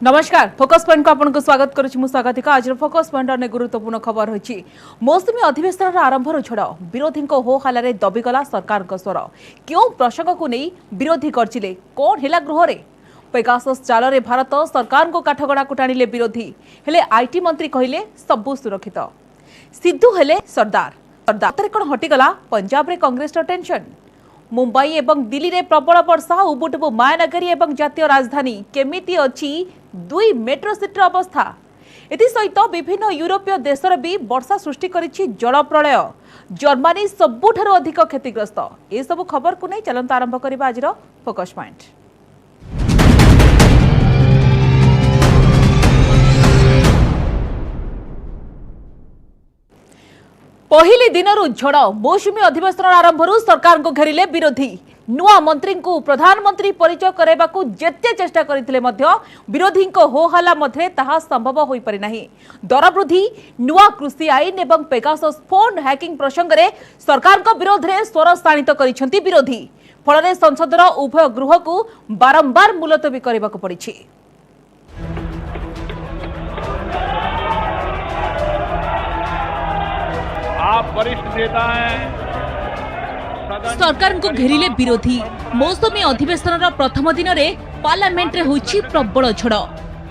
नमस्कार focus point को आपको स्वागत करुच्ची स्वागतिका आज फोकस पॉइंट अनेक गुरुत्वपूर्ण खबर रही मौसुमी अधिवेशन आरंभ झड़ विरोधी हो हल्ला दबिगला सरकार स्वर क्यों प्रसंग को नहीं विरोधी करचिले कौन है गृह में पेगासस जाल रे भारत सरकार को काठगड़ा को टाणिले विरोधी हेले आईटी मंत्री कहले सबु सुरक्षित सिद्धू हेले सरदार सरदार कौन हटिगला पंजाब रे कांग्रेस टेंशन मुंबई एवं दिल्ली रे प्रबल वर्षा उबुटुबु मायानगरी एवं जातीय राजधानी केमिति अछि दुई मेट्रो सिटी अवस्था एथि सहित विभिन्न यूरोपीय देशर भी वर्षा सृष्टि करिछि जल प्रलय जर्मनी सबुठारु अधिक क्षतिग्रस्त ए सब खबर को नहीं चलंत आरंभ करबा आजिर फोकस पॉइंट। पहली दिनरू झड़ मौसुमी अधिवेशन आरंभ सरकार को घेरिले विरोधी नुआ मंत्री को प्रधानमंत्री परिचय कराइबा जेते चेष्टा करथिले मध्य विरोधी हो हल्ला मध्य ताहा संभव होई पारि नाही। दर वृद्धि नुआ कृषि आईन एवं पेगासस फोन हैकिंग प्रसंग में सरकार को विरोध में स्वर शाणित करिसेंती विरोधी फल संसदर उभय गृह को बारंबार मुलतवी करने को पड़ी। आप वरिष्ठ नेता हैं। सरकार को घेरिले विरोधी मौसुमी अधिवेशन प्रथम दिन में पार्लियामेंट रे होइछि प्रबल झड़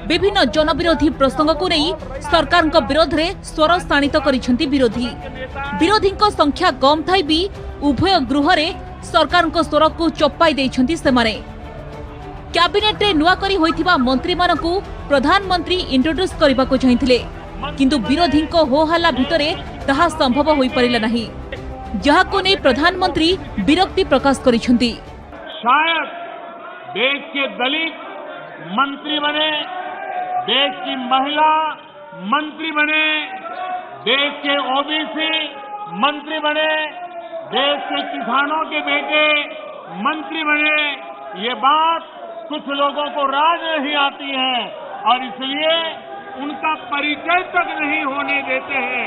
विभिन्न जनविरोधी प्रसंग को नहीं सरकार को विरोध में स्वर शाणित करिसेंती विरोधी विरोधी संख्या कम थाई भी उभय गृह रे सरकार को स्वर को चपाई देइछंती सेमाने कैबिनेट रे नुआ करी होइथिबा मंत्री मानकू प्रधानमंत्री इंट्रोड्यूस करबा को चाहिथिले किंतु विरोधी हो हल्ला भितरे ताहा संभव होई परिला नहीं जहाँ को नहीं प्रधानमंत्री विरक्ति प्रकाश करिसेंती। शायद देश के दलित मंत्री बने, देश की महिला मंत्री बने, देश के ओबीसी मंत्री बने, देश के किसानों के बेटे मंत्री बने, ये बात कुछ लोगों को राज नहीं आती है और इसलिए उनका परिचय तक नहीं होने देते हैं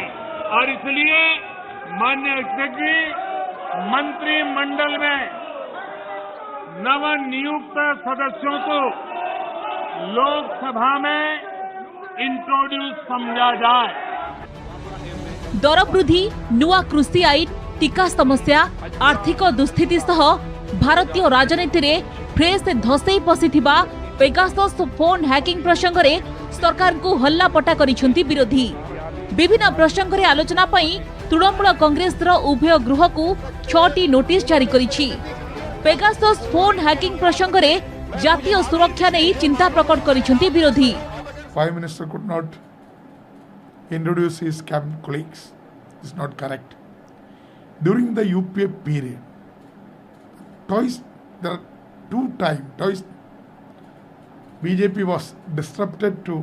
और इसलिए माननीय अध्यक्ष जी मंत्रिमंडल में नवनियुक्त सदस्यों को लोकसभा में इंट्रोड्यूस समझा जाए। दर वृद्धि नुआ कृषि आईन टीका समस्या आर्थिक दुस्थिति सह भारतीय राजनीति रे फ्रेश धसई पशिथिबा पेगासस फोन हैकिंग प्रसंग रे सरकार को हल्ला पटा करिसेंती विरोधी विभिन्न प्रसंग रे आलोचना पई तृणमूल कांग्रेस उभय गृह को 6टी नोटिस जारी करिछि। पेगासस फोन हैकिंग प्रसंग रे जातीय सुरक्षा नहीं चिंता प्रकट करिसेंती विरोधी। Prime Minister could not introduce his cabinet colleagues. It's not correct. During the UPA period, there are twice BJP was disrupted to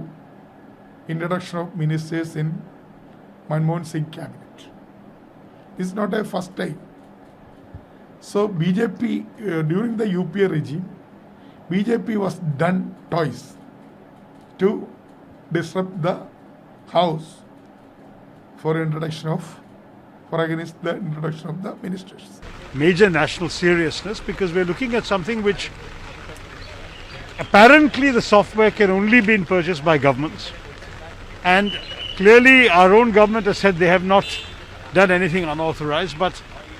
introduction of ministers in Manmohan Singh cabinet. This is not a first time. So BJP during the UPA regime, BJP was done twice to disrupt the house for against the introduction of the ministers. Major national seriousness because we're looking at something which apparently the software can only be purchased by governments and clearly our own government has said they have not done anything unauthorized, but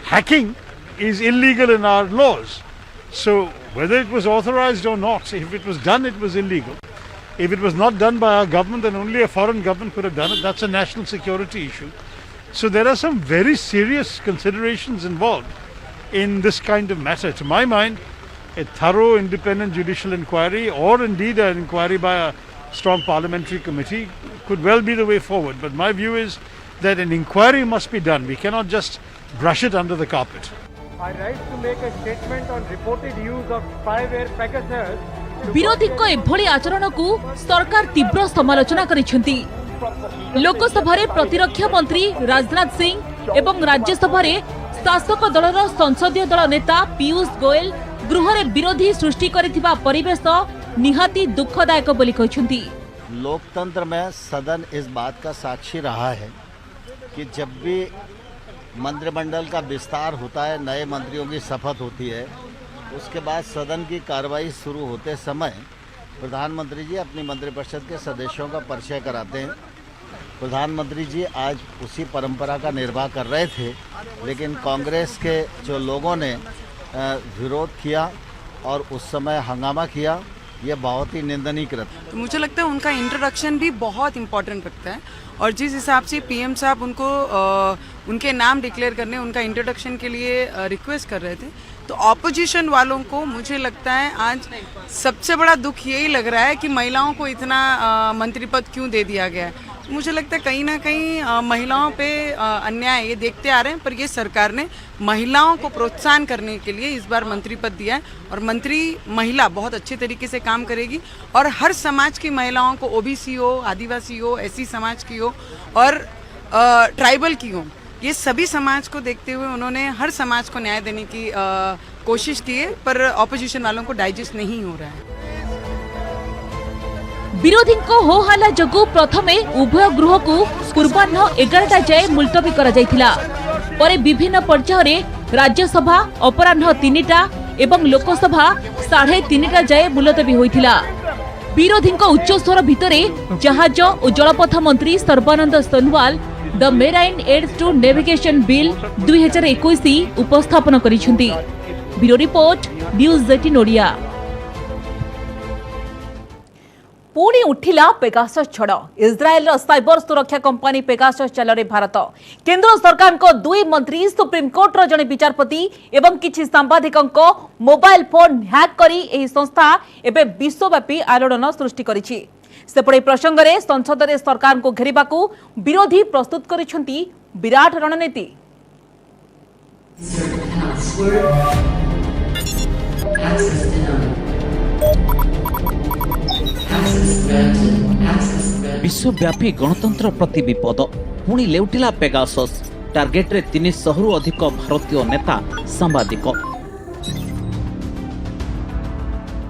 hacking is illegal in our laws. So whether it was authorized or not, if it was done, it was illegal. If it was not done by our government, then only a foreign government could have done it. That's a national security issue. So there are some very serious considerations involved in this kind of matter. To my mind, a thorough independent judicial inquiry or indeed an inquiry by a strong parliamentary committee could well be the way forward. But my view is that an inquiry must be done. We cannot just brush it under the carpet. I rise to make a statement on reported use of spyware Pegasus. विरोधी को एभली आचरण को सरकार तीव्र समालोचना करिसेंती। लोकसभा रे प्रतिरक्षा मंत्री राजनाथ सिंह एवं राज्यसभा रे शासक दलर संसदीय दल नेता पीयूष गोयल गृह रे विरोधी सृष्टि करिथिबा परिवेश निहाती दुखदायक बोली कहिसेंती। लोकतंत्र में सदन इस बात का साक्षी रहा है कि जब भी मंत्रिमंडल का विस्तार होता है, नए मंत्रियों की शपथ होती है, उसके बाद सदन की कार्रवाई शुरू होते समय प्रधानमंत्री जी अपनी मंत्रिपरिषद के सदस्यों का परिचय कराते हैं। प्रधानमंत्री जी आज उसी परंपरा का निर्वाह कर रहे थे, लेकिन कांग्रेस के जो लोगों ने विरोध किया और उस समय हंगामा किया, ये बहुत ही निंदनीय कृत्य। तो मुझे लगता है उनका इंट्रोडक्शन भी बहुत इम्पोर्टेंट रखता है, और जिस हिसाब से पीएम साहब उनको उनके नाम डिक्लेयर करने, उनका इंट्रोडक्शन के लिए रिक्वेस्ट कर रहे थे, तो ऑपोजिशन वालों को मुझे लगता है आज सबसे बड़ा दुख यही लग रहा है कि महिलाओं को इतना मंत्री पद क्यों दे दिया गया है। मुझे लगता है कहीं ना कहीं महिलाओं पे अन्याय ये देखते आ रहे हैं, पर ये सरकार ने महिलाओं को प्रोत्साहन करने के लिए इस बार मंत्री पद दिया है, और मंत्री महिला बहुत अच्छे तरीके से काम करेगी, और हर समाज की महिलाओं को, ओबीसी हो, आदिवासी हो, एससी समाज की हो और ट्राइबल की हो, ये सभी समाज को देखते हुए उन्होंने हर समाज को न्याय देने की कोशिश की है, पर ऑपोजिशन वालों को डाइजेस्ट नहीं हो रहा है। विरोधी हो हल्ला जगु प्रथमे उभय गृह को पूर्वाह्न 11टा जाए मुलतवी करा जायथिला, परे विभिन्न पर्याୟରେ राज्यसभा अपराह्न 3टा एवं लोकसभा 3:30टा जाए मुलतवी होइथिला। विरोधी उच्च स्वर भितरे जहाज और जलपथ मंत्री Sarbananda Sonowal the marine aids to navigation bill 2021 उपस्थापन करिसेंती। Bureau report news 18 Odia. पुणी उठिला पेगासस छड़। इस्राएल साइबर सुरक्षा कंपनी पेगासस चलरे भारत। केंद्र सरकार को 2 मंत्री, सुप्रीम कोर्ट रो जने विचारपति एवं किछि सांबादिकों को मोबाइल फोन हैक करी एही संस्था एबे विश्वव्यापी आलोड़न सृष्टि करिछि। सेपटे प्रसंग रे संसद रे सरकार को घेरिबाकू विरोधी प्रस्तुत करिसेंती विराट रणनीति। विश्वव्यापी गणतंत्र प्रति विपद। पुणी लेउटिला पेगासस। टार्गेट रे 300 रु अधिक भारतीय नेता, सांबादिक।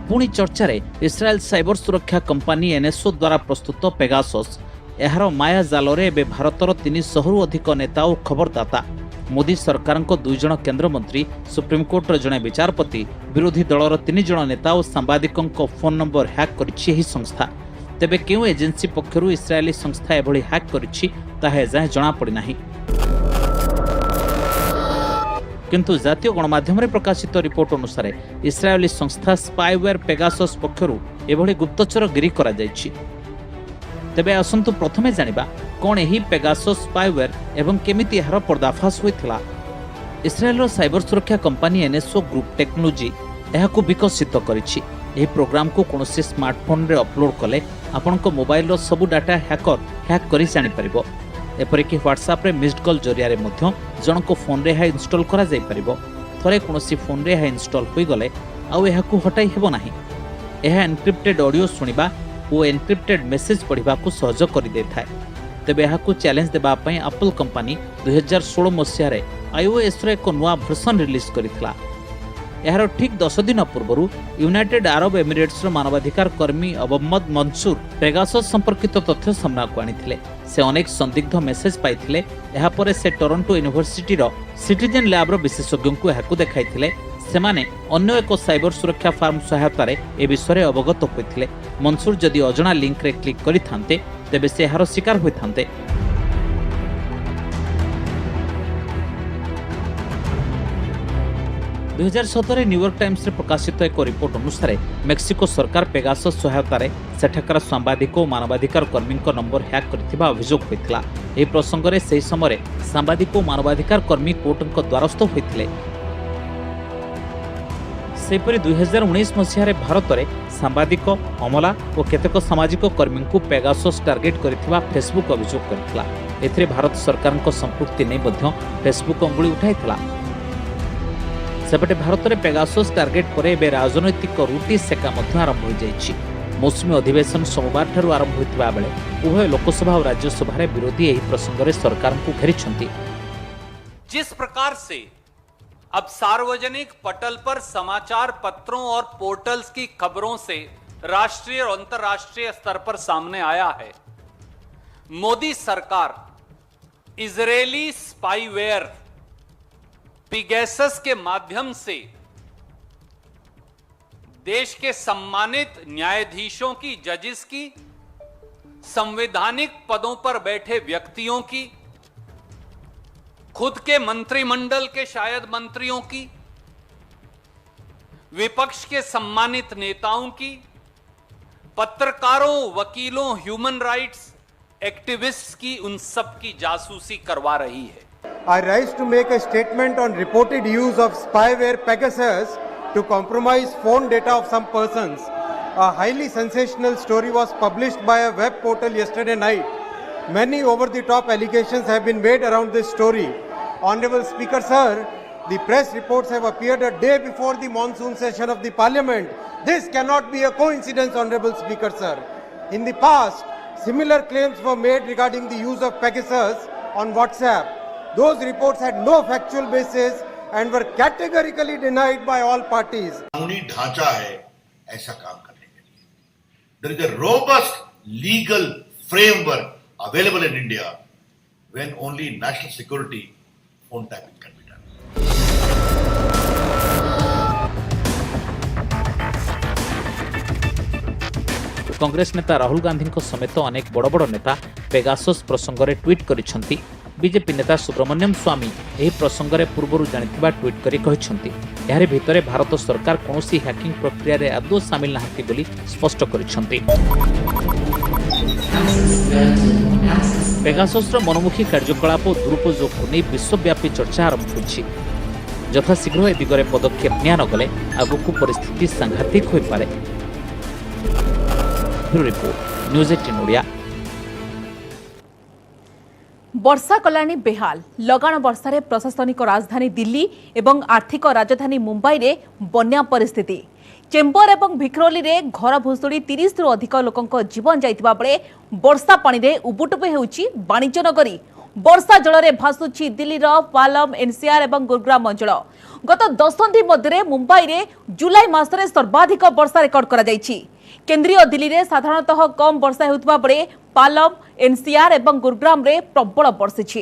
पुणी चर्चा रे इस्राएल साइबर सुरक्षा कंपनी एनएसओ द्वारा प्रस्तुत पेगासस। एहार माया जाल रे एबे भारतर 300 रु अधिक नेता और खबरदाता, मोदी सरकार को 2 जन केंद्र मंत्री, सुप्रीम कोर्ट रो जने विचारपति, विरोधी दलर 3 जन नेता और सांबादिकों को फोन नंबर हैक करिछि एही संस्था। तेबे केउ एजेंसी पक्षरु इस्राएली संस्था एभली हैक करिछि ताहे जाय जणा पड़ी नाही। किंतु जातीय गणमाध्यम रे प्रकाशित रिपोर्ट अनुसार इस्राएली संस्था स्पाईवेयर पेगासस पक्षरु एभली गुप्तचर गिरी करा जायछि। तेबे आसंतु प्रथमे जानिबा कोन एही पेगासस स्पाईवेयर एवं केमिति एहार पर्दाफाश होइथिला। इस्राएलर साइबर सुरक्षा कंपनी एनएसओ ग्रुप टेक्नोलॉजी एहाकु विकसित करिछि। एही प्रोग्राम को कोनोसी स्मार्टफोन रे अपलोड कले आपनको मोबाइल रो सबु डाटा हैकर हैक करि जानि परिबो। एपरि कि व्हाट्सएप रे मिस्ड कॉल जरिया रे मध्य जणको फोन रे हा इंस्टॉल करा जाय परिबो। थरे कोनोसी फोन रे हा इंस्टॉल होई गले आउ एहाकु हटाई हेबो नाही। एहा एनक्रिप्टेड ऑडियो सुनिबा ओ एनक्रिप्टेड मेसेज पढ़िबा को सहज करि देथाय। तेबे एहाकु चैलेंज देबा पई एप्पल कंपनी 2016 मसिया रे आईओएस रो एक नुवा वर्जन रिलीज करितला। एहार ठीक 10 दिन पूर्व यूनाइटेड अरब एमिरेट्स मानवाधिकार कर्मी अबम्मद मंसूर पेगासस संपर्कित तथ्य सामना को आनिथिले। से अनेक संदिग्ध मेसेज पाइथिले। एहा परे से टोरंटो यूनिवर्सिटी रो सिटीजन लैब रो विशेषज्ञ को एहाकु देखाइथिले। सेमाने अन्य एक साइबर सुरक्षा फार्म सहायता रे ए विषय रे अवगत होइथिले। मंसूर जदि अजणा लिंक रे क्लिक करिथांते तेबे से एहार शिकार होइथांते। दो 2017 न्यूयॉर्क टाइम्स रे प्रकाशित एक रिपोर्ट अनुसार मेक्सिको सरकार पेगासस सहायता रे सेठाकार सांबादिक और मानवाधिकार कर्मी नंबर हैक करथिबा अभियोग होइथिला। एही प्रसंग रे सेही समय सांबादिक और मानवाधिकार कर्मी कोर्ट द्वारस्थ होइथिले। सेपरि 2019 मसिया रे भारत रे सांबादिक, अमला और केतेक सामाजिक कर्मी को पेगासस टार्गेट करथिबा फेसबुक अभियोग करथिला। एथिरे भारत सरकार को संपृक्ति नै मध्य फेसबुक अंगुली उठाइथिला। सेपटे भारत में पेगासस टार्गेट पर एबे राजनैतिक रुटी सेका मध्य आरंभ हो जाइछि। मौसुमी अधिवेशन सोमवार ठारू आरंभ होइतिबा बेले उभय लोकसभा और राज्यसभा रे विरोधी एही प्रसंग रे सरकार को घेरिछंती। जिस प्रकार से अब सार्वजनिक पटल पर समाचार पत्रों और पोर्टल्स की खबरों से राष्ट्रीय और अंतर्राष्ट्रीय स्तर पर सामने आया है, मोदी सरकार इजरायली स्पाईवेयर पेगासस के माध्यम से देश के सम्मानित न्यायाधीशों की, जजेस की, संवैधानिक पदों पर बैठे व्यक्तियों की, खुद के मंत्रिमंडल के शायद मंत्रियों की, विपक्ष के सम्मानित नेताओं की, पत्रकारों, वकीलों, ह्यूमन राइट्स एक्टिविस्ट्स की, उन सब की जासूसी करवा रही है। I rise to make a statement on reported use of spyware Pegasus to compromise phone data of some persons. A highly sensational story was published by a web portal yesterday night. Many over-the-top allegations have been made around this story. Honorable Speaker, sir, the press reports have appeared a day before the monsoon session of the Parliament. This cannot be a coincidence, Honorable Speaker, sir. In the past, similar claims were made regarding the use of Pegasus on WhatsApp. Those reports had no factual basis and were categorically denied by all parties. कानूनी ढांचा है ऐसा काम करने के लिए. There is a robust legal framework available in India when only national security phone tapping can be done. Congress नेता राहुल गांधी समेत अनेक बड़ बड़ नेता पेगासस प्रसंग में ट्वीट करिसेंती. बीजेपी नेता सुब्रमण्यम स्वामी यह प्रसंग में पूर्व जानिथिबा ट्वीट करी कहिसेंती. यार भितरे भारत सरकार कौनसी हैकिंग प्रक्रिया रे आदौ शामिल नाहंती बोली स्पष्ट करिसेंती. पेगासस मनमुखी कार्यकलाप और दुरुपयोग को नहीं विश्वव्यापी चर्चा आरंभ होइछि. यथाशीघ्र ए दिगरे पदक्षेप निया न गले आगुक परिस्थिति सांघातिक होई पारे. Report news 18 Odia. वर्षा कलानी बेहाल. लगाण वर्षारे प्रशासनिक राजधानी दिल्ली एवं आर्थिक राजधानी मुंबई रे बन्या परिस्थिति. चेम्बर एवं भिक्रोली रे घर भुशुड़ी 30 रु अधिक लोकंक जीवन जाइतिबा बेले वर्षा पानी रे उबुटुबु हेउची वाणिज्य नगरी. वर्षा जल रे भासुची दिल्लीर पालम, एनसीआर एवं गुरुग्राम अंचल. गत दशंधि मध्य मुंबई रे जुलाई मासरे सर्वाधिक वर्षा रेकर्ड करा जाइछि. केंद्रीय दिल्ली रे साधारणतः कम वर्षा हेउतबा बेले पालम, एनसीआर एवं गुरुग्राम रे प्रबल वर्षिछि.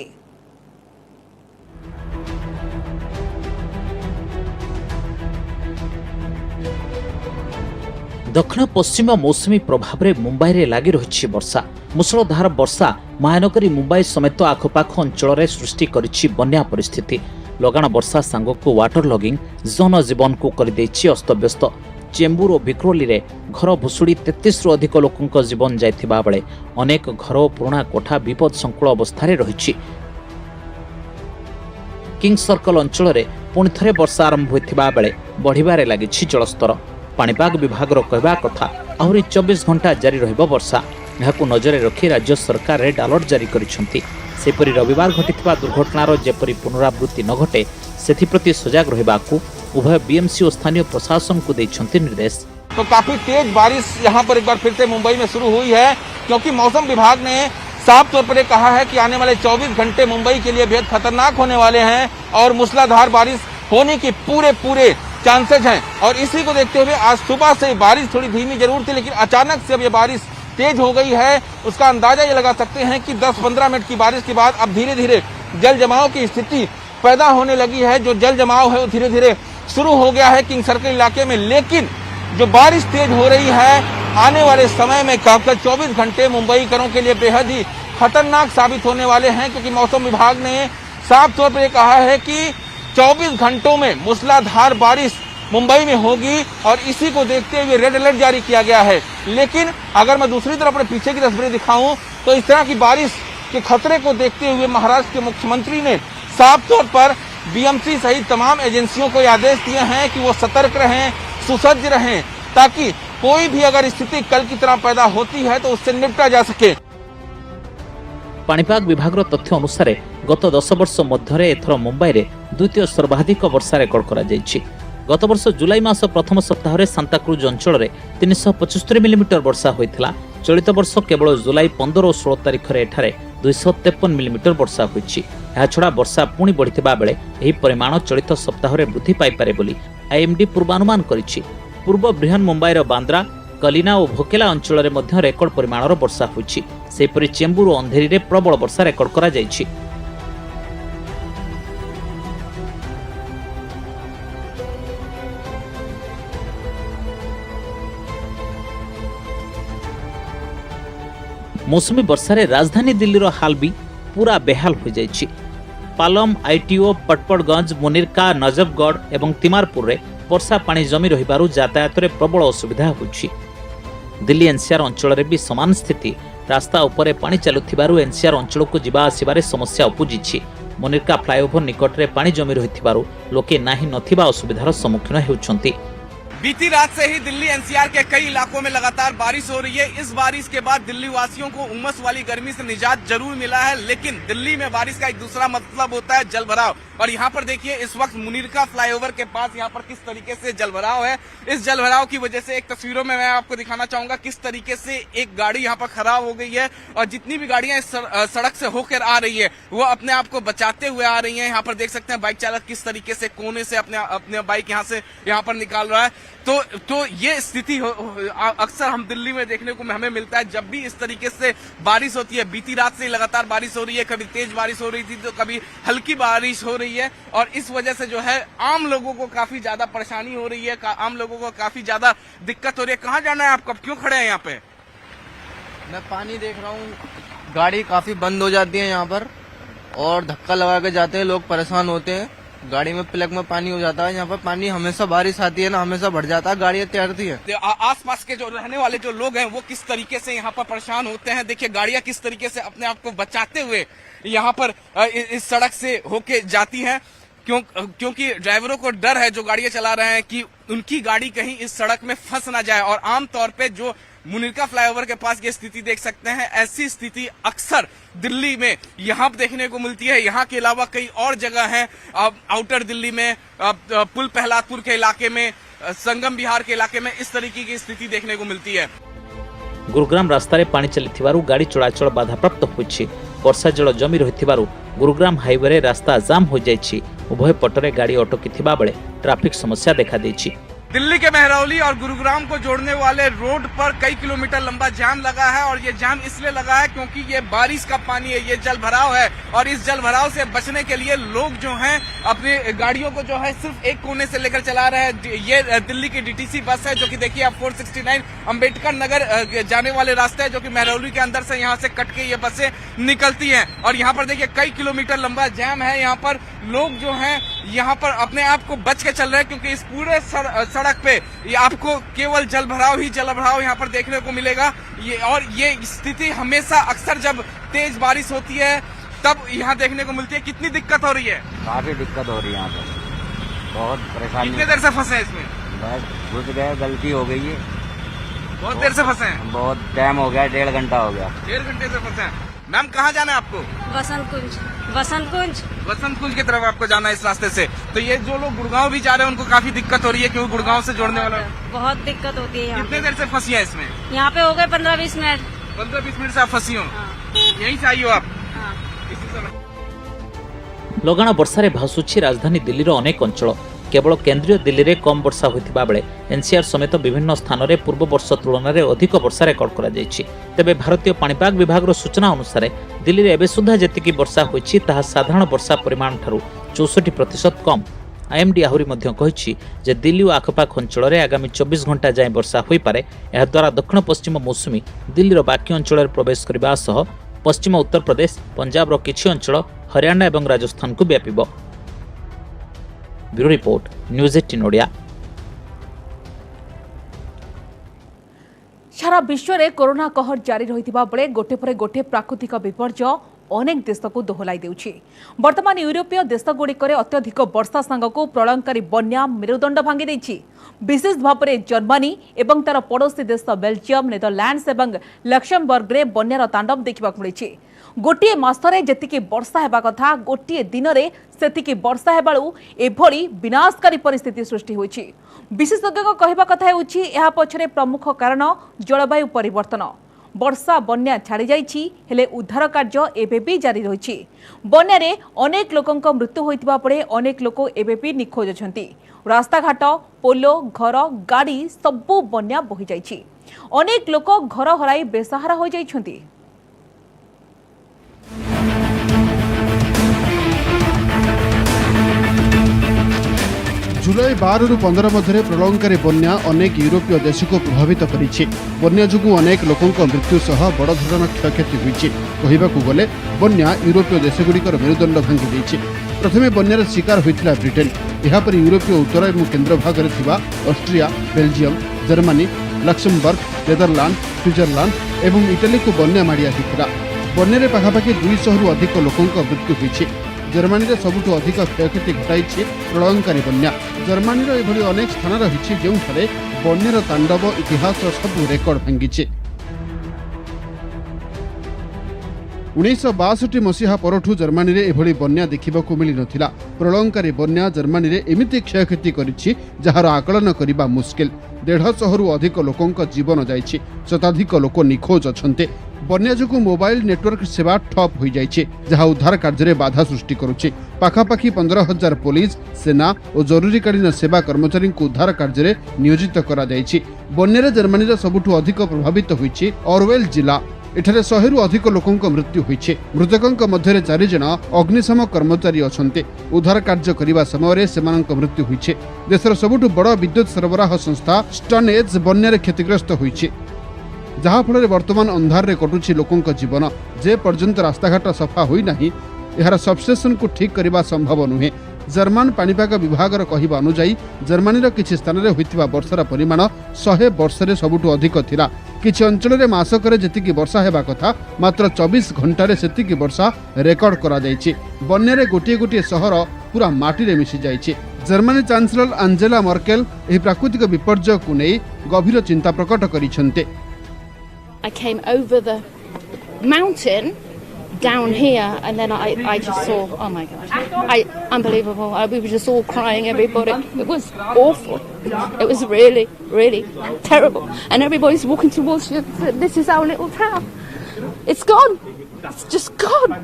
दक्षिण पश्चिम मौसुमी प्रभाव में मुंबई रे लगी रही वर्षा. मुसलधार वर्षा महानगरी मुंबई समेत आखपाख अंचल में सृष्टि करिछि बन्या परिस्थिति. लगाण वर्षा सांगको वाटर लगिंग जनजीवन को करदेछि अस्तव्यस्त. चेम्बूर और भिक्रोली रे घर भुशुड़ी 33 रु अधिक लोकंक जीवन जाइथिबा बेले अनेक घर और पुराणा कोठा विपद संकुल अवस्था रही. किंग सर्कल अंचल में पुणी थे वर्षा आरंभ होइथिबा बेले बढ़िबारे लागिछि जलस्तर. पाणीपाग विभाग कहवा कथा आहरी 24 घंटा जारी रहिबो वर्षा. यहाकू नजर रखी राज्य सरकार रेड अलर्ट जारी करिसेंती. सेपरि रविवार घटिथिबा दुर्घटनार जेपरि पुनरावृत्ति न घटे सेथिप्रति सजग रहिबाकू उभय बीएमसी और स्थानीय प्रशासन को देछंती निर्देश. तो काफी तेज बारिश यहाँ पर एक बार फिर से मुंबई में शुरू हुई है, क्योंकि मौसम विभाग ने साफ तौर पर कहा है कि आने वाले 24 घंटे मुंबई के लिए बेहद खतरनाक होने वाले हैं और मूसलाधार बारिश होने के पूरे चांसेस हैं. और इसी को देखते हुए आज सुबह से बारिश थोड़ी धीमी जरूर थी, लेकिन अचानक से अब ये बारिश तेज हो गई है. उसका अंदाजा ये लगा सकते हैं कि 10-15 मिनट की बारिश के बाद अब धीरे धीरे जल जमाव की स्थिति पैदा होने लगी है. जो जल जमाव है वो धीरे धीरे शुरू हो गया है किंग सर्कल इलाके में. लेकिन जो बारिश तेज हो रही है आने वाले समय में खासकर 24 घंटे मुंबईकरों के लिए बेहद ही खतरनाक साबित होने वाले हैं, क्योंकि मौसम विभाग ने साफ तौर पर कहा है कि 24 घंटों में मूसलाधार बारिश मुंबई में होगी और इसी को देखते हुए रेड अलर्ट जारी किया गया है. लेकिन अगर मैं दूसरी तरफ अपने पीछे की तस्वीरें दिखाऊं तो इस तरह की बारिश के खतरे को देखते हुए महाराष्ट्र के मुख्यमंत्री ने साफ तौर पर बीएमसी सहित तमाम एजेंसियों को आदेश दिए हैं कि वो सतर्क रहें, सुसज्ज रहें, ताकि कोई भी अगर स्थिति कल की तरह पैदा होती है तो उससे निपटा जा सके. पाणीपाग विभाग तथ्य अनुसार गत 10 वर्ष मध्य एथर मुंबई रे द्वितीय सर्वाधिक वर्षा रेकर्ड करा जायछि. गत वर्ष जुलाई मास प्रथम सप्ताह में सांताक्रुज अंचल में 375 मिलीमीटर वर्षा होइथिला. चलित वर्ष केवल जुलाई 15 और 16 तारिख में एठारे 253 मिलीमीटर वर्षा होइछि. एहाछड़ा वर्षा पुणी बढ़िथिबा बेले एही परिमाण चलित सप्ताह में वृद्धि पाई पारे बोली आईएमडी पूर्वानुमान करिछि. पूर्व बृहन मुंबईर बांद्रा, कलिना और भोकेला अंचल में मध्य रेकर्ड परिमाणर वर्षा होइछि. सेपरि चेम्बूर और अंधेरी रे प्रबल वर्षा रेकर्ड करा जायछि. मौसुमी वर्षारे राजधानी दिल्लीर हाल भी पूरा बेहाल हो जाइछि। पालम, आईटीओ, पटपड़गंज, मुनिरका, नजफगढ़ एवं तिमारपुर रे वर्षा पानी जमी रहिबारु यातायात रे प्रबल असुविधा होछि। दिल्ली एनसीआर अंचल रे भी समान स्थिति। रास्ता उपरे पानी चलुथिबारु एनसीआर अंचल को जिबा आसिबारे समस्या उपुजिछि। मुनिरका फ्लाईओवर निकट रे पानी जमी रहिथिबारु लोके नाही नथिबा असुविधार सम्मुखीन हेउछन्ति। बीती रात से ही दिल्ली एनसीआर के कई इलाकों में लगातार बारिश हो रही है। इस बारिश के बाद दिल्ली वासियों को उमस वाली गर्मी से निजात जरूर मिला है, लेकिन दिल्ली में बारिश का एक दूसरा मतलब होता है जलभराव। और यहाँ पर देखिए इस वक्त मुनीरका फ्लाईओवर के पास यहाँ पर किस तरीके से जलभराव है। इस जलभराव की वजह से एक तस्वीरों में मैं आपको दिखाना चाहूंगा किस तरीके से एक गाड़ी यहाँ पर खराब हो गई है और जितनी भी गाड़ियां इस सड़क से होकर आ रही है वो अपने आप को बचाते हुए आ रही है। यहाँ पर देख सकते हैं बाइक चालक किस तरीके से कोने से अपने बाइक यहाँ पर निकाल रहा है। तो ये स्थिति अक्सर हम दिल्ली में देखने को हमें मिलता है जब भी इस तरीके से बारिश होती है। बीती रात से लगातार बारिश हो रही है, कभी तेज बारिश हो रही थी तो कभी हल्की बारिश हो रही है और इस वजह से जो है आम लोगों को काफी ज्यादा परेशानी हो रही है, आम लोगों को काफी ज्यादा दिक्कत हो रही है। कहाँ जाना है आपको, क्यों खड़े हैं यहाँ पे? मैं पानी देख रहा हूँ, गाड़ी काफी बंद हो जाती है यहाँ पर और धक्का लगा के जाते हैं, लोग परेशान होते हैं। गाड़ी में प्लग में पानी हो जाता है। यहाँ पर पानी हमेशा बारिश आती है ना, हमेशा बढ़ जाता है, गाड़ियाँ तैरती है। आसपास के जो रहने वाले जो लोग हैं वो किस तरीके से यहाँ पर परेशान होते हैं। देखिए गाड़ियाँ किस तरीके से अपने आप को बचाते हुए यहाँ पर इस सड़क से होके जाती हैं, क्योंकि ड्राइवरों को डर है जो गाड़ियाँ चला रहे हैं कि उनकी गाड़ी कहीं इस सड़क में फंस ना जाए। और आमतौर पे जो मुनिरका फ्लाईओवर के पास ये स्थिति देख सकते हैं, ऐसी स्थिति अक्सर दिल्ली में यहाँ देखने को मिलती है। यहाँ के अलावा कई और जगह हैं आउटर दिल्ली में, पुल प्रहलादपुर के इलाके में, संगम बिहार के इलाके में इस तरीके की स्थिति देखने को मिलती है। गुरुग्राम रास्तार पानी चलिथिबारु गाड़ी चलाचल बाधाप्राप्त होइछि। वर्षा जल जमी रहिथिबारु गुरुग्राम हाईवे रे रास्ता जाम हो जाइछि। उभय पटरे गाड़ी अटकिथिबा बेले ट्रैफिक समस्या देखा देछि। दिल्ली के महरौली और गुरुग्राम को जोड़ने वाले रोड पर कई किलोमीटर लंबा जाम लगा है और ये जाम इसलिए लगा है क्योंकि ये बारिश का पानी है, ये जल भराव है और इस जल भराव से बचने के लिए लोग जो हैं अपनी गाड़ियों को जो है सिर्फ एक कोने से लेकर चला रहे हैं। ये दिल्ली की डीटीसी बस है जो कि देखिए आप 469 अंबेडकर नगर जाने वाले रास्ते है जो कि महरौली के अंदर से यहाँ से कट के ये बसें निकलती हैं। और यहाँ पर देखिए कई किलोमीटर लंबा जाम है। यहाँ पर लोग जो हैं यहाँ पर अपने आप को बच के चल रहे हैं क्योंकि इस पूरे सड़क पे ये आपको केवल जलभराव यहाँ पर देखने को मिलेगा। ये स्थिति हमेशा अक्सर जब तेज बारिश होती है तब यहाँ देखने को मिलती है। कितनी दिक्कत हो रही है? काफी दिक्कत हो रही है यहाँ पर, बहुत परेशानी। कितने देर से फंसे हैं इसमें? बस घुस गए, गलती हो गई है। बहुत देर से फंसे हैं? बहुत टाइम हो गया, 1.5 घंटा हो गया। 1.5 घंटे से फंसे हैं। मैम कहाँ जाना है आपको? वसंत कुंज की तरफ आपको जाना है इस रास्ते से। तो ये जो लोग गुड़गांव भी जा रहे हैं उनको काफी दिक्कत हो रही है क्योंकि गुड़गांव से जोड़ने वाला बहुत दिक्कत होती है। कितने देर से फंसी है इसमें? यहाँ पे हो गए 15-20 मिनट। 15-20 मिनट से आप फंसी हो? यहीं से आई हो आप? इसी समय लगाण वर्षा भासुछि राजधानी दिल्लीर अनेक अंचल। केवल केंद्रीय दिल्ली रे कम वर्षा होइथिबा बेले एनसीआर समेत विभिन्न स्थान रे पूर्व वर्ष तुलन में अधिक वर्षा रेकर्ड करा जायछि। तेबे भारतीय पाणीपाग विभाग सूचना अनुसार दिल्ली रे एबे सुधा जेतिकी वर्षा होइछि ताहा साधारण वर्षा परिमाण ठारू 64% कम। आईएमडी आहुरी मध्य कहिछि जे दिल्ली और आखपाख अंचल रे आगामी 24 घंटा जाए वर्षा होई पारे। एहा द्वारा दक्षिण पश्चिम मौसुमी दिल्लीर बाकी अंचल रे प्रवेश करबा सह पश्चिम उत्तर प्रदेश, पंजाब रो किछि अंचल, हरियाणा एवं राजस्थान को व्यापिबो। Bureau report, news 18 Odia. सारा विश्व में कोरोना कहर जारी रहिथिबा बेले गोटे पर गोटे प्राकृतिक विपर्य अनेक देश को दोहलाई देउछि। वर्तमान यूरोपीय देशगुड़िकर अत्यधिक वर्षा सांगक प्रलयंकारी बन्या मेरुदंड भांगी देछि। विशेष भाव में जर्मनी एवं तार पड़ोसी देश बेल्जियम, नेदरलैंड्स एवं लक्समबर्ग रे बन्यार तांडव देखा मिली। गोटे मासरे जेतिकी वर्षा हेबा कथा गोटे दिन में सेतिकी वर्षा हेबाळु एभली विनाशकारी परिस्थिति सृष्टि होइछि। विशेषज्ञ कहवा कथा हेउछि एहा पछरे प्रमुख कारण जलवायु परिवर्तन। वर्षा बन्या छाड़ी जाइछि हेले उद्धार कार्य एबे भी जारी रहिछि। बन्यारे अनेक लोकंक मृत्यु होइतिबा परे अनेक लोक एबे भी निखोज अछंती। रास्ताघाट, पोलो, घर, गाड़ी सबु बन्या बोहि जाइछि। अनेक लोक घर हराई बेसहारा हो जाइछंती। जुलाई 12 रु 15 मध्य प्रलयंकारी बन्या अनेक यूरोपीय देश को प्रभावित करिछि। बन्या जुगु अनेक लोकंक मृत्यु सह बड़ धरण क्षयक्षति होइछि। कहिबाकू गले बन्या यूरोपीय देशगुड़िकर मेरुदंड भांगी देछि। प्रथमे बन्यार शिकार होइथिला ब्रिटेन, एहापर यूरोपीय उत्तर एवं केन्द्र भाग में थिबा Austria, Belgium, Germany, Luxembourg, Netherland, Switzerland एवं इटाली को बन्या माड़ी आसिथिला। बन्यारे पाखापाखि 200 रु अधिक लोकंक मृत्यु होइछि। जर्मनी रे सबुठु अधिक क्षयक्षति घटाइछि प्रलयंकारी बन्या। जर्मनी रो एभली अनेक स्थान रहिछि जेउठारे बन्यार तांडव इतिहास सब रेकर्ड भांगिछि। 1962 मसीहा परठू जर्मनी रे एभली बन्या देखिबाकू मिली नथिला। प्रलयंकारी बन्या जर्मनी रे एमिति क्षयक्षति करिछि जहार आकलन करिबा मुश्किल। 150 रु अधिक लोकंक जीवन जाइछि। शताधिक लोक निखोज अछन्ते। बन्या जोगु मोबाइल नेटवर्क सेवा ठप हो जाइछि, जहा उद्धार कार्य बाधा सृष्टि करुछि। पाखापाखि 15,000 पुलिस, सेना और जरूरीकालीन सेवा कर्मचारी को उद्धार कार्य नियोजित करा जाइछि। बन्यारे जर्मनी सबुठु अधिक प्रभावित होइछि ऑरवेल जिला। एठारे 100 रु अधिक लोकंक मृत्यु होइछि। मृतकंक मध्यरे 4 जन अग्निशम कर्मचारी अछन्ते। उद्धार कार्य करिबा समय सेमानंक मृत्यु होइछि। देशर सबुठु बड़ विद्युत सरबराह संस्था स्टोनेज बन्यारे क्षतिग्रस्त होइछि, जहा फल वर्तमान अंधार रे कटुछि लोकंक जीवन। जे पर्यंत रास्ताघाट सफा होई नाही, एहार सबस्टेशन को ठीक करिबा संभव नुहे। जर्मन पाणीपाग विभाग कहवा अनुजाई जर्मनी किछि स्थान रे होइतिबा वर्षार परिमाण 100 वर्षरे सबुठु अधिक थिला। किछि अंचल रे मासकरे जेतिकी वर्षा हेबा कथा मात्र 24 घंटारे सेतिकी वर्षा रेकर्ड करा जायछि। बन्यारे गोटिए गोटिए शहर पूरा माटी रे मिसि जायछि। जर्मनी चांसलर एंजेला मर्केल एही प्राकृतिक विपर्यय को नै गभीर चिंता प्रकट करिसन्ते। I came over the mountain down here and then I just saw, oh my gosh, unbelievable. We were just all crying, everybody. It was awful. It was really, really terrible. And everybody's walking towards you and said, this is our little town. It's gone. It's just gone.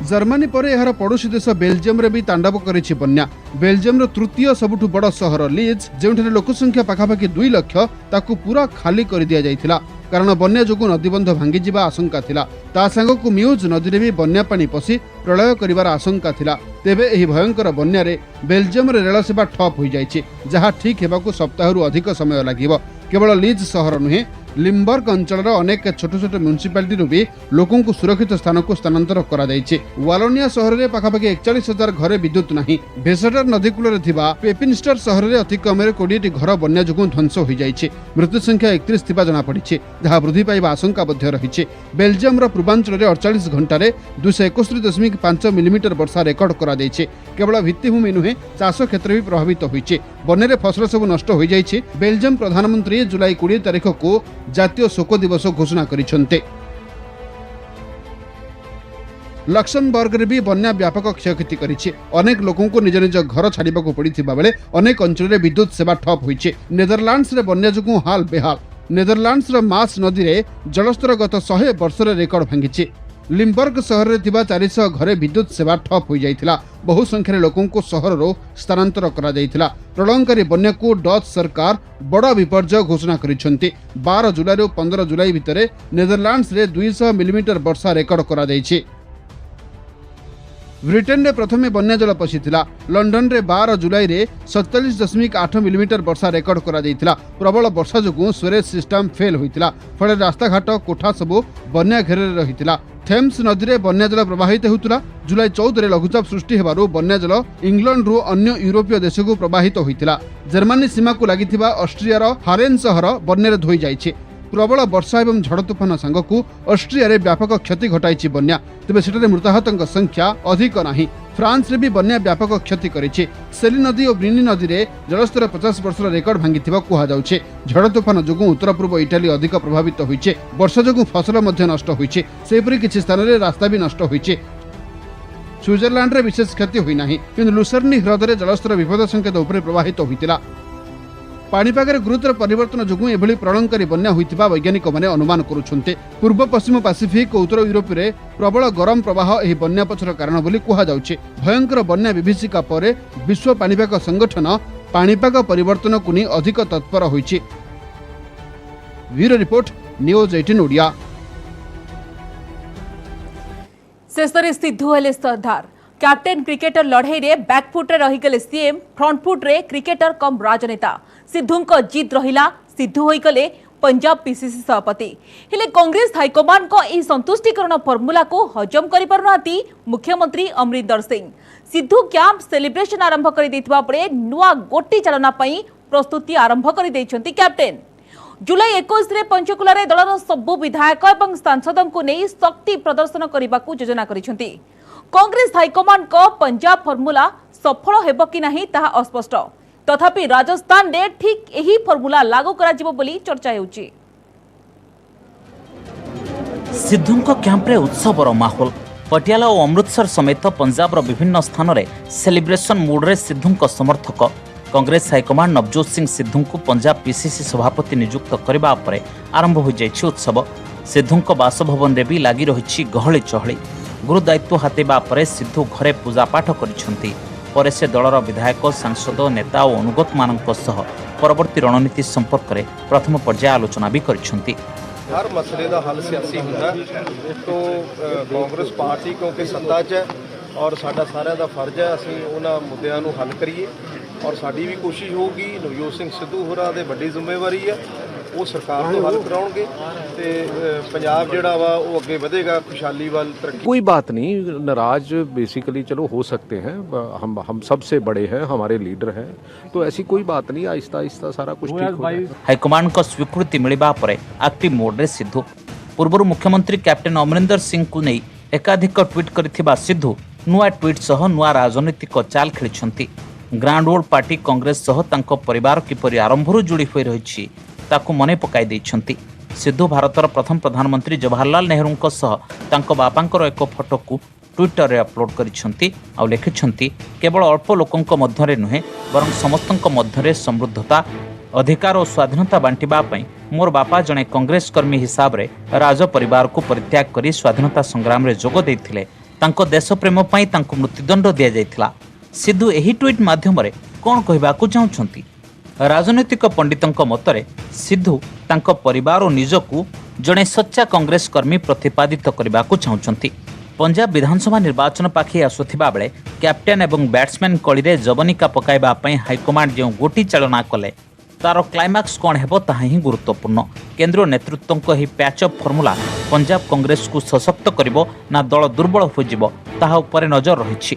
Germany पर यार पड़ोशी देश Belgium रे भी तांडव करिछि बन्या। Belgium रो तृतीय सबुठु बड़ शहर लीज, जेउठारे लोकसंख्या पाखापाखि 2 लाख, ताकू पूरा खाली कर दिया जाइथिला कारण बन्या जोगु नदीबंध भांगी जिबा आशंका थिला। ता संगकु म्यूज नदी रे भी बन्या पानी पसी प्रलय करिवार आशंका थिला। तेबे एही भयंकर बन्या रे बेल्जियम रे रेल सेवा ठप होई जाइछि, जहा ठीक हेबाकू सप्ताहरु अधिक समय लागिबो। केवल लीज शहर नुहे, लिम्बर्ग अंचल अनेक छोट छोट म्यूनिसिपालिटी भी लोकों को सुरक्षित स्थान को स्थानांतर करा जायछि। वालोनिया शहर में पाखापाखि 41,000 घरे विद्युत नाही। भेसेटर नदीकूल पेपिनस्टर शहर में अति कम 20 घर बन्या जोगु ध्वंस हो जाइछि। मृत्यु संख्या 31 थिबा जना पड़िछि, जहा वृद्धि पाइबा आशंका मध्य रहिछि। बेल्जियम पूर्वांचल 48 घंटे 261.5 मिलीमीटर वर्षा रेकर्ड करा जाइछि। केवल भित्तिभूमि नुहे, चाष क्षेत्र भी प्रभावित होइछि। बन्यारे फसल सब नष्ट हो जाइछि। बेल्जियम प्रधानमंत्री जुलाई 20 तारिख को जातीय शोक दिवस घोषणा करिसन्ते। लक्समबर्ग रे भी बन्या व्यापक क्षयक्षति करिछि। अनेक लोकों को निज निज घर छाड़िबाकू पड़िथिबा बेले अनेक अंचल रे विद्युत सेवा ठप होइछि। नेदरलैंड्स रे बन्या जोगु हाल बेहाल। नेदरलैंड्स रो मास नदी रे जलस्तर गत 100 वर्ष रे रेकर्ड भांगिछि। लिम्बर्ग शहर रे थिबा 400 घरे विद्युत सेवा ठप हो जाइथिला। बहु संख्यार लोकों को शहर रो स्थानांतर करा जाइथिला। प्रलयंकारी बन्या को डच सरकार बड़ विपर्यय घोषणा करिसन्ति। 12 जुलाई रो 15 जुलाई भितरे नेदरलैंड्स रे 200 मिलीमीटर वर्षा रेकर्ड करा जाइछि। ब्रिटेन रे प्रथमे बन्या जल पशिथिला। लंडन रे 12 जुलाई रे 47.8 मिलीमीटर वर्षा रेकर्ड करा जाइथिला। प्रबल वर्षा जोगु स्वेरेज सिस्टम फेल होइथिला। फळे रास्ताघाट कोठा सबु बन्या घेरे रहिथिला। थेम्स नदी रे बन्या जल प्रवाहित होउतला। जुलाई 14 रे लघुचाप सृष्टि हेबारु बन्या जल इंग्लैंड रु अन्य यूरोपीय देश को प्रवाहित होइथिला। जर्मनी सीमा को लागिथिबा ऑस्ट्रिया रो हारेन शहर बन्या रे धोई जाइछि। प्रबल वर्षा एवं झड़ तूफान सांगकू ऑस्ट्रिया रे व्यापक क्षति घटाइछि बन्या। तेबे सेठारे मृताहतଙ୍କ संख्या अधिक नाही। फ्रांस रे भी बन्या व्यापक क्षति करिछि। सेली नदी और ब्रिनी नदी रे जलस्तर 50 वर्षर रेकर्ड भांगिथिबा कुहा जाउछि। झड़ तूफान जोगु उत्तर पूर्व इटाली अधिक प्रभावित होइछि। वर्षा जोगु फसल मध्य नष्ट होइछि। सेपरि किछि स्थान रे रास्ता भी नष्ट होइछि। स्विट्जरलैंड रे विशेष क्षति होई नाही, किंतु लुसर्नी ह्रद रे जलस्तर विपद संकेत उपरे प्रवाहित होइतिला। पाणीपागर गुरुतर परिवर्तन जोगु एभली प्रलयंकारी बन्या होइतिबा वैज्ञानिक माने अनुमान करुछन्ते। पूर्व पश्चिम पैसिफिक और उत्तर यूरोप रे प्रबल गरम प्रवाह एही बन्या पछर कारण बोली कुहा जाउछि। भयंकर बन्या विभीषिका परे विश्व पाणीपाग संगठन पाणीपाग परिवर्तन को नहीं अधिक तत्पर होइछि। Bureau report, news 18 Odia. शेषରେ ସିଦ୍ଧୁ ହେଲେ ସରଦାର। कैप्टेन क्रिकेटर लड़ई रे बैकफुट रे रहीगले सीएम फ्रंटफुट रे क्रिकेटर कम राजनेता सिद्धूंको जीत रहिला सिद्धू होईगले पंजाब पीसीसी सभापति हेले कांग्रेस हाईकमांड को यह संतुष्टिकरण फर्मुला को हजम करि पारुनाती मुख्यमंत्री अमरिंदर सिंह सिद्धू कैंप सेलिब्रेशन आरंभ कर देथिबा परे नुआ गोटी चालना पई प्रस्तुति आरंभ कर दैछंती कैप्टेन जुलाई 21 रे पंचकुला रे दलर सबु विधायक एवं सांसदों को नहीं शक्ति प्रदर्शन करने को योजना करिसेंती कांग्रेस हाईकमांड को पंजाब फर्मुला सफल हेबो कि नहीं ताहा अस्पष्ट तथापि राजस्थान रे ठीक यही फर्मुला लागू करा जिवो बोली चर्चा हेउची सिद्धूंको कैंप्रे उत्सवर माहौल पटियाला और अमृतसर समेत पंजाबर विभिन्न स्थान में सेलिब्रेशन मूड्रे सिद्धूंको समर्थक कांग्रेस हाईकमांड नवजोत सिंह सिद्धू को पंजाब पीसीसी सभापति नियुक्त करने पर आरंभ हो जाइछि उत्सव सिद्धूंको बासभवन रे भी लगी रही गहली चहली गुरुदायित्व हातेबा पर सिद्धू घरे पूजापाठ करिसेंती पर से दलर विधायक सांसद नेता और अनुगत मानक सह परवर्ती रणनीति संपर्क में प्रथम पर्याय आलोचना भी करिसेंती हर मसले का हल सियासी होता है तो कांग्रेस पार्टी क्योंकि सत्ता च है और साडा सारा का फर्ज है असीं उन्हां मुद्दों को हल करिए और साडी भी कोशिश होगी नवजोत सिंह सिद्धू होरां दे वड्डी जिम्मेवारी है वो सरकार तो हल कराउणगे ते पंजाब जिहड़ा वा वो अगे वधेगा खुशहाली वाल तरक्की। कोई बात नहीं, नाराज बेसिकली चलो हो सकते हैं, हम सबसे बड़े हैं, हमारे लीडर हैं, तो ऐसी कोई बात नहीं, आहिस्ता आहिस्ता सारा कुछ ठीक हो जाएगा। हाईकमांड को स्वीकृति मिलवा पर एक्टिव मोड रे सिद्धू पूर्व मुख्यमंत्री कैप्टेन अमरिंदर सिंह को नहीं एकाधिक ट्वीट करथिबा सिद्धू नुआ ट्वीट सह नुआ राजनीतिक चाल खेलिछंती ग्राउंडवर्ड पार्टी कांग्रेस सह तांको परिवार किपरि आरंभरू जोड़ी होई रहिछि ताकू मने पकाई दैछंती सिद्धू भारतर प्रथम प्रधानमंत्री जवाहरलाल नेहरू सह तांको बापांकर एक फोटो को ट्विटर रे अपलोड करिछंती आ लिखिछंती केवल अल्प लोकंक मध्यरे नुहे बरं समस्तंक मध्यरे समृद्धता अधिकार और स्वाधीनता बांटिबा पई मोर बापा जणे कांग्रेस कर्मी हिसाब रे राज परिवार को परित्याग करी स्वाधीनता संग्राम रे जोग देथिले तांको देश प्रेम पई तांको मृत्युदंड दिया जायथिला सिद्धू एही ट्वीट माध्यम रे कोन कहबाकू चाहुछंती राजनैतिक पंडितंक मतरे सिद्धू तांको परिवार और निजकू जणे सच्चा कांग्रेस कर्मी प्रतिपादित करबाकू चाहुछंती पंजाब विधानसभा निर्वाचन पाखे आसुथिबा बेले कैप्टेन एवं बैट्समैन कलिरे जवनिका पकाइबा पई हाईकमांड जो गोटी चालना कले तार क्लाइमैक्स कौन हेबो ताहा ही गुरुत्वपूर्ण केंद्र नेतृत्व को ही पैचअप फर्मुला पंजाब कांग्रेस को सशक्त करिवो ना दल दुर्बल हो जिवो ताहा उपरे नजर रहिछि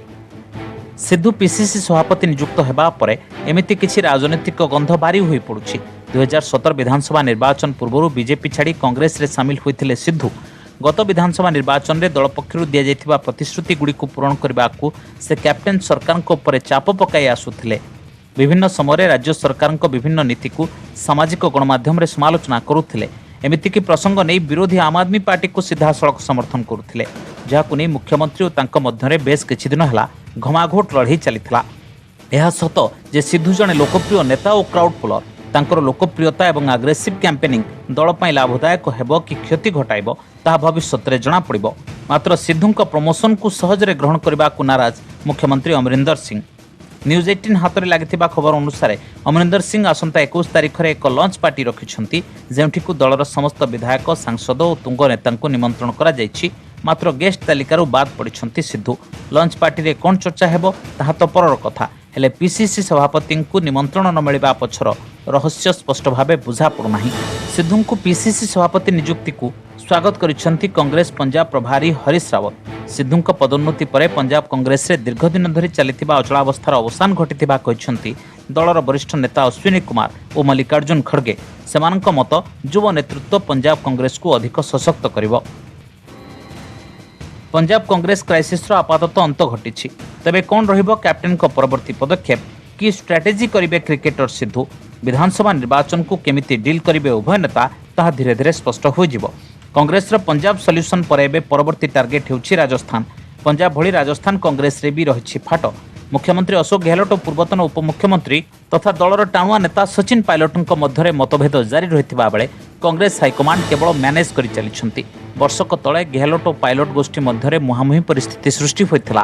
सिद्धू पीसीसी सभापति नियुक्त हेबा परे एमिति किछि राजनीतिक गंध बारी होई पड़ुछि 2017 विधानसभा निर्वाचन पूर्व बीजेपी छाड़ी कांग्रेस रे शामिल होइथिले सिद्धू गत विधानसभा निर्वाचन रे दल पक्षरु दिया जायथिबा प्रतिश्रुति गुडी को पूर्ण करबाकू से कैप्टेन सरकार को ऊपर चाप पकाई आसुथिले विभिन्न समय राज्य सरकार विभिन्न नीति को सामाजिक गणमाध्यम रे समालोचना करुथिले एमिति कि प्रसंग नहीं विरोधी आम आदमी पार्टी को सीधा सड़क समर्थन करुथिले जहाकु नहीं मुख्यमंत्री और तांको मध्यरे बेस किछि दिन हला घमाघोट लड़ाई चलीथिला यह सत जे सिद्धू जने लोकप्रिय नेता और क्राउड पुलर तांकर लोकप्रियता एवं आग्रेसिव कैंपेनिंग दल पई लाभदायक हेबो कि क्षति घटाइबो ता भविष्य रे जणा पड़िबो मात्र सिद्धूंको प्रमोशन को सहजरे ग्रहण करबा को नाराज मुख्यमंत्री अमरिंदर सिंह न्यूज 18 हाथ में लगी खबर अनुसार अमरिंदर सिंह आसंता 21 तारीख में एक लंच पार्टी रखिंट जो दलर समस्त विधायक सांसद और तुंग नेता निमंत्रण करा मात्र गेस्ट तालिकार बाद पड़ते सिद्धू लंच पार्टी रे कौन चर्चा हेबो ताहा तो परर कथा हेले पीसीसी सभापति को निमंत्रण न मिलवा पछर रहस्य स्पष्ट भाव बुझा पड़ना सिद्धू को पीसीसी सभापति नियुक्ति को स्वागत करिसेंती कांग्रेस पंजाब प्रभारी हरीश रावत सिद्धू पदोन्नति पर पंजाब कांग्रेस रे दीर्घ दिन धरी चलिथिबा अचलावस्थार अवसान घटिथिबा कहिसेंती दलर वरिष्ठ नेता अश्विनी कुमार और मल्लिकार्जुन खड़गे सेमानक मत युव नेतृत्व पंजाब कांग्रेस को अधिक सशक्त करिवो पंजाब कांग्रेस क्राइसिस आपातत अंत घटी तेबे कौन रहिबो कैप्टेन को परवर्ती पदक्षेप की स्ट्रेटेजी करिवे क्रिकेटर सिद्धू विधानसभा निर्वाचन को केमिति डील करिवे उभय नेता ताहा धीरे धीरे स्पष्ट हो जिवो कांग्रेस पंजाब सॉल्यूशन पर एबे परवर्ती टार्गेट हेउछि राजस्थान पंजाब भली राजस्थान कांग्रेस रे भी रहिछि फाट मुख्यमंत्री अशोक गहलोत और पूर्वतन उपमुख्यमंत्री तथा दलर टाणुआ नेता सचिन पायलटଙ୍କ ମଧ୍ୟରେ मतभेद जारी रहिथिबा बेले कांग्रेस हाईकमांड केवल मैनेज करि चलिछंती वर्षक तळे गहलोत और पायलट गोष्ठी ମଧ୍ୟରେ मुहांमुही परिस्थिति सृष्टि होइथिला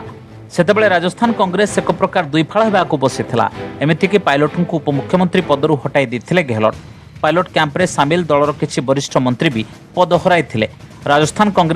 सेतेबेले राजस्थान कांग्रेस एक प्रकार दुईफाळ हेबाकू बसिथिला एमिति कि पायलटଙ୍କୁ उपमुख्यमंत्री पदरु हटाई दैथिले गहलोत पायलट कैंप रे शामिल दलर किछि वरिष्ठ मंत्री भी पद हराइथिले राजस्थान कांग्रेस